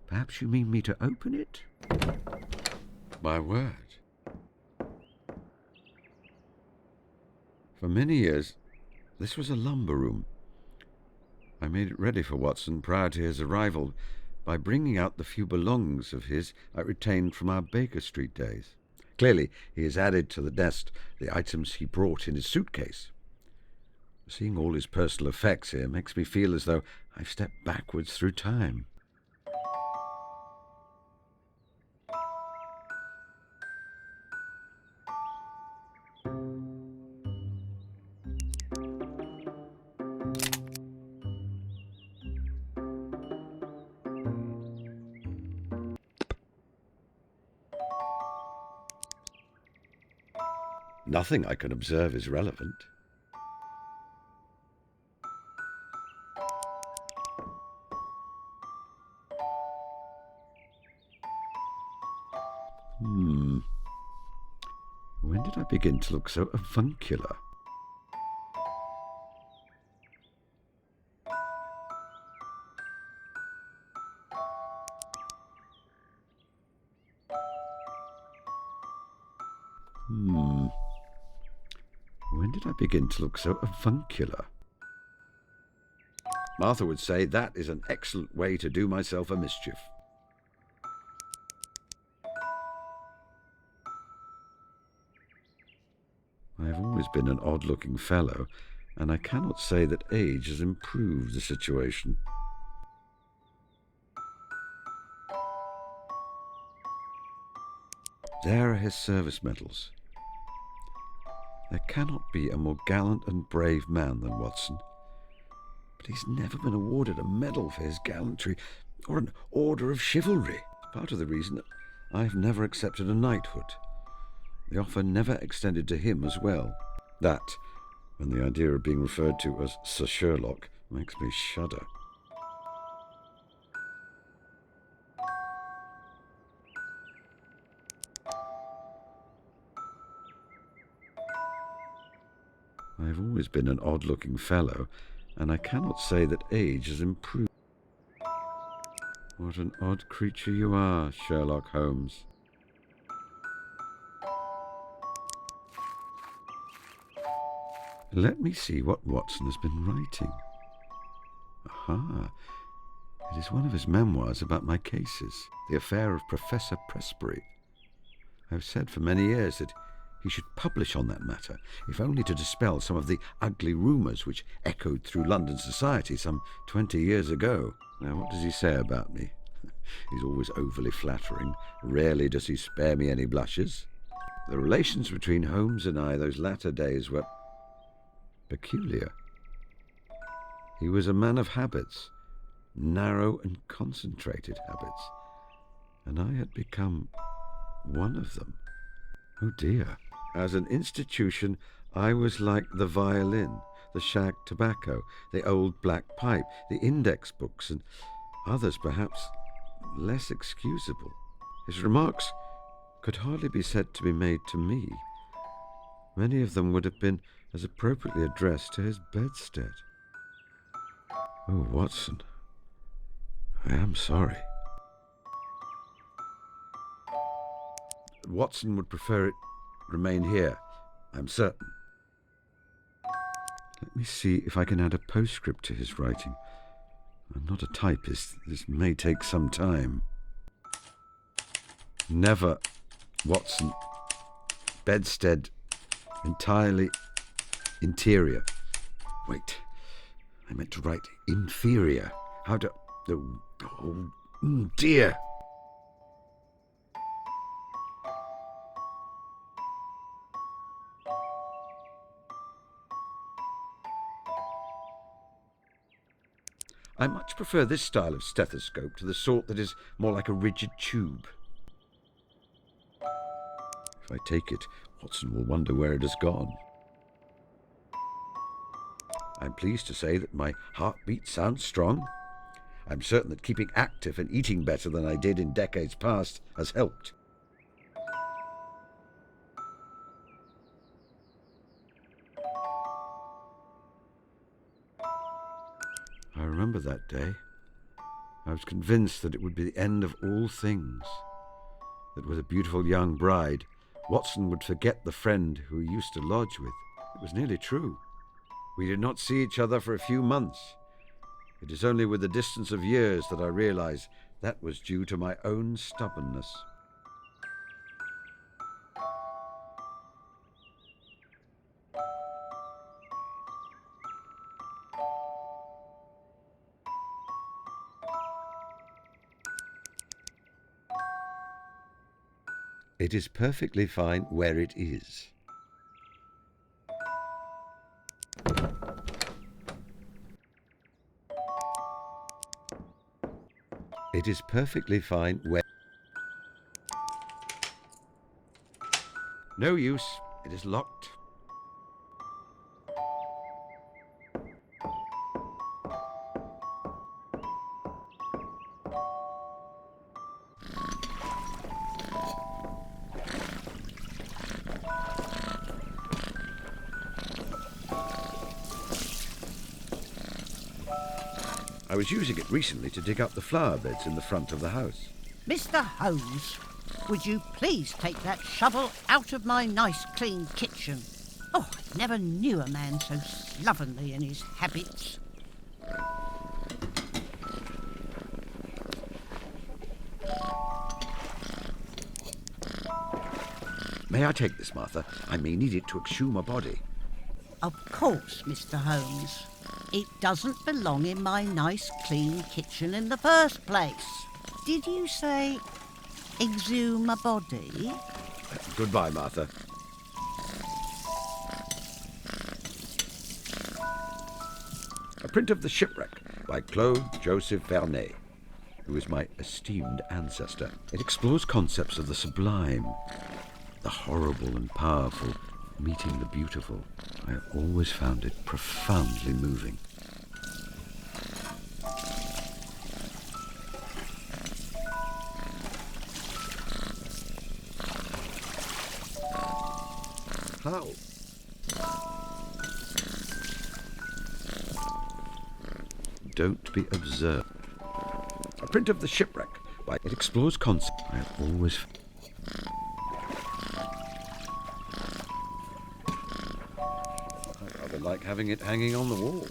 Perhaps you mean me to open it? My word. For many years, this was a lumber room. I made it ready for Watson prior to his arrival by bringing out the few belongings of his I retained from our Baker Street days. Clearly, he has added to the nest the items he brought in his suitcase. Seeing all his personal effects here makes me feel as though I've stepped backwards through time. Nothing I can observe is relevant. When did I begin to look so avuncular? When did I begin to look so avuncular? Martha would say that is an excellent way to do myself a mischief. I have always been an odd-looking fellow, and I cannot say that age has improved the situation. There are his service medals. There cannot be a more gallant and brave man than Watson. But he's never been awarded a medal for his gallantry or an order of chivalry. It's part of the reason that I've never accepted a knighthood. The offer never extended to him as well. That, and the idea of being referred to as Sir Sherlock, makes me shudder. I've always been an odd-looking fellow, and I cannot say that age has improved. What an odd creature you are, Sherlock Holmes. Let me see what Watson has been writing. Aha! It is one of his memoirs about my cases, the affair of Professor Presbury. I have said for many years that he should publish on that matter, if only to dispel some of the ugly rumours which echoed through London society some 20 years ago. Now, what does he say about me? He's always overly flattering. Rarely does he spare me any blushes. The relations between Holmes and I those latter days were peculiar. He was a man of habits, narrow and concentrated habits, and I had become one of them. Oh dear. As an institution, I was like the violin, the shag tobacco, the old black pipe, the index books, and others perhaps less excusable. His remarks could hardly be said to be made to me. Many of them would have been as appropriately addressed to his bedstead. Oh, Watson, I am sorry. Watson would prefer it remain here, I'm certain. Let me see if I can add a postscript to his writing. I'm not a typist. This may take some time. Never, Watson. Bedstead, entirely interior. Wait, I meant to write inferior. How to... Oh, dear. I much prefer this style of stethoscope to the sort that is more like a rigid tube. If I take it, Watson will wonder where it has gone. I'm pleased to say that my heartbeat sounds strong. I'm certain that keeping active and eating better than I did in decades past has helped. I remember that day. I was convinced that it would be the end of all things, that with a beautiful young bride, Watson would forget the friend who he used to lodge with. It was nearly true. We did not see each other for a few months. It is only with the distance of years that I realize that was due to my own stubbornness. It is perfectly fine where it is. It is perfectly fine where... No use. It is locked. I was using it recently to dig up the flower beds in the front of the house. Mr. Holmes, would you please take that shovel out of my nice clean kitchen? Oh, I never knew a man so slovenly in his habits. May I take this, Martha? I may need it to exhume a body. Of course, Mr. Holmes. It doesn't belong in my nice, clean kitchen in the first place. Did you say exhume a body? Goodbye, Martha. A print of The Shipwreck by Claude Joseph Vernet, who is my esteemed ancestor. It explores concepts of the sublime, the horrible and powerful, meeting the beautiful. I have always found it profoundly moving. How? Don't be observed. A print of The Shipwreck by It explores concepts I have always. I rather like having it hanging on the wall.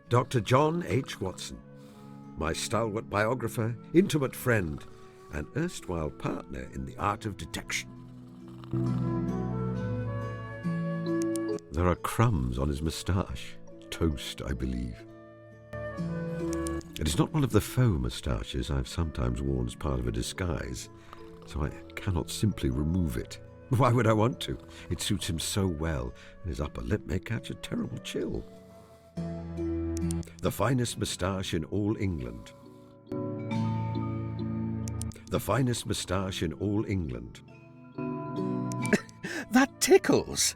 Dr. John H. Watson, my stalwart biographer, intimate friend, and erstwhile partner in the art of detection. There are crumbs on his moustache. Toast, I believe. It is not one of the faux moustaches I've sometimes worn as part of a disguise, so I cannot simply remove it. Why would I want to? It suits him so well, and his upper lip may catch a terrible chill. The finest moustache in all England. The finest moustache in all England. That tickles.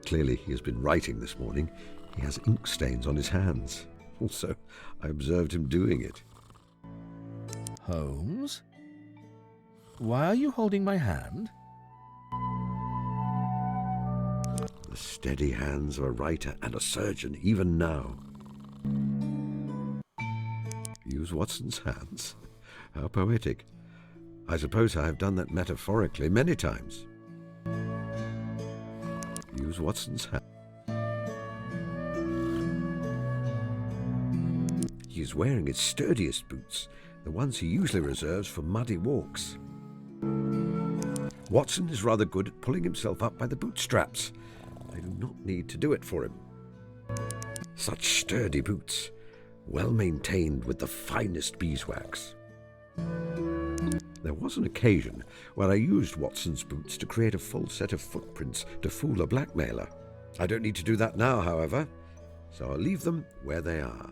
Clearly he has been writing this morning. He has ink stains on his hands. Also, I observed him doing it. Holmes? Why are you holding my hand? The steady hands of a writer and a surgeon, even now. Use Watson's hands? How poetic. I suppose I have done that metaphorically many times. Use Watson's hands. He is wearing his sturdiest boots, the ones he usually reserves for muddy walks. Watson is rather good at pulling himself up by the bootstraps. I do not need to do it for him. Such sturdy boots, well maintained with the finest beeswax. There was an occasion where I used Watson's boots to create a full set of footprints to fool a blackmailer. I don't need to do that now, however, so I'll leave them where they are.